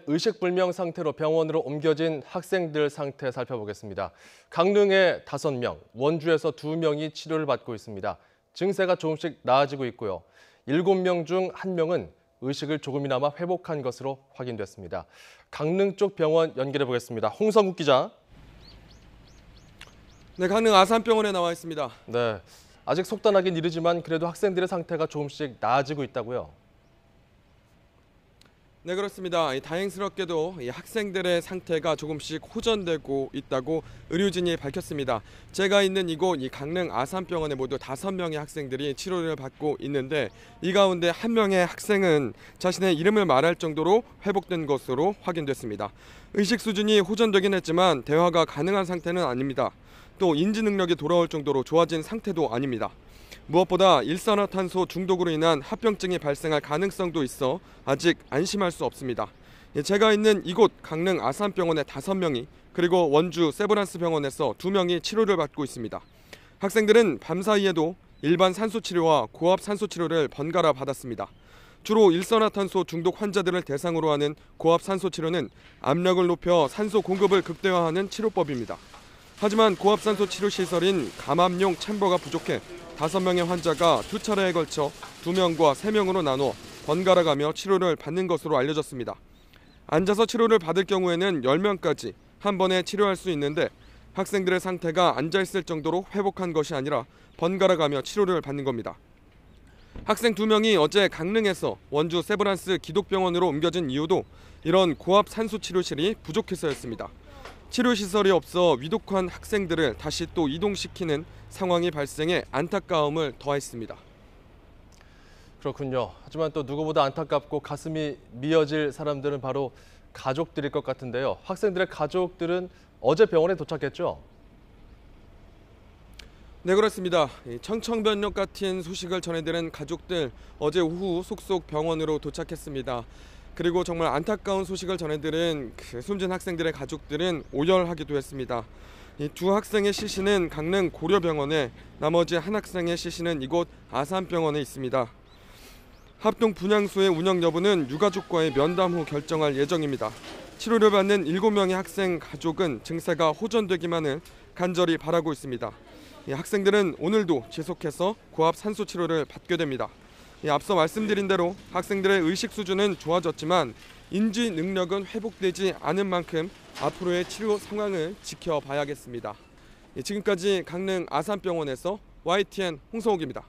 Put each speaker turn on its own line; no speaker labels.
의식불명 상태로 병원으로 옮겨진 학생들 상태 살펴보겠습니다. 강릉에 5명, 원주에서 2명이 치료를 받고 있습니다. 증세가 조금씩 나아지고 있고요. 7명 중 1명은 의식을 조금이나마 회복한 것으로 확인됐습니다. 강릉 쪽 병원 연결해 보겠습니다. 홍성국 기자.
네, 강릉 아산병원에 나와 있습니다.
네, 아직 속단하긴 이르지만 그래도 학생들의 상태가 조금씩 나아지고 있다고요?
네, 그렇습니다. 다행스럽게도 학생들의 상태가 조금씩 호전되고 있다고 의료진이 밝혔습니다. 제가 있는 이곳 강릉 아산병원에 모두 5명의 학생들이 치료를 받고 있는데 이 가운데 1명의 학생은 자신의 이름을 말할 정도로 회복된 것으로 확인됐습니다. 의식 수준이 호전되긴 했지만 대화가 가능한 상태는 아닙니다. 또 인지 능력이 돌아올 정도로 좋아진 상태도 아닙니다. 무엇보다 일산화탄소 중독으로 인한 합병증이 발생할 가능성도 있어 아직 안심할 수 없습니다. 제가 있는 이곳 강릉 아산병원의 5명이 그리고 원주 세브란스 병원에서 2명이 치료를 받고 있습니다. 학생들은 밤사이에도 일반 산소치료와 고압 산소치료를 번갈아 받았습니다. 주로 일산화탄소 중독 환자들을 대상으로 하는 고압 산소치료는 압력을 높여 산소 공급을 극대화하는 치료법입니다. 하지만 고압산소 치료시설인 감압용 챔버가 부족해 5명의 환자가 2차례에 걸쳐 2명과 3명으로 나눠 번갈아가며 치료를 받는 것으로 알려졌습니다. 앉아서 치료를 받을 경우에는 10명까지 한 번에 치료할 수 있는데 학생들의 상태가 앉아있을 정도로 회복한 것이 아니라 번갈아가며 치료를 받는 겁니다. 학생 2명이 어제 강릉에서 원주 세브란스 기독병원으로 옮겨진 이유도 이런 고압 산소 치료실이 부족해서였습니다. 치료시설이 없어 위독한 학생들을 다시 또 이동시키는 상황이 발생해 안타까움을 더했습니다.
그렇군요. 하지만 또 누구보다 안타깝고 가슴이 미어질 사람들은 바로 가족들일 것 같은데요. 학생들의 가족들은 어제 병원에 도착했죠?
네, 그렇습니다. 청천벽력 같은 소식을 전해드린 가족들 어제 오후 속속 병원으로 도착했습니다. 그리고 정말 안타까운 소식을 전해들은 숨진 학생들의 가족들은 오열하기도 했습니다. 이 2학생의 시신은 강릉 고려병원에, 나머지 1학생의 시신은 이곳 아산병원에 있습니다. 합동 분향소의 운영 여부는 유가족과의 면담 후 결정할 예정입니다. 치료를 받는 7명의 학생 가족은 증세가 호전되기만을 간절히 바라고 있습니다. 이 학생들은 오늘도 지속해서 고압 산소 치료를 받게 됩니다. 앞서 말씀드린 대로 학생들의 의식 수준은 좋아졌지만 인지 능력은 회복되지 않은 만큼 앞으로의 치료 상황을 지켜봐야겠습니다. 지금까지 강릉 아산병원에서 YTN 홍성욱입니다.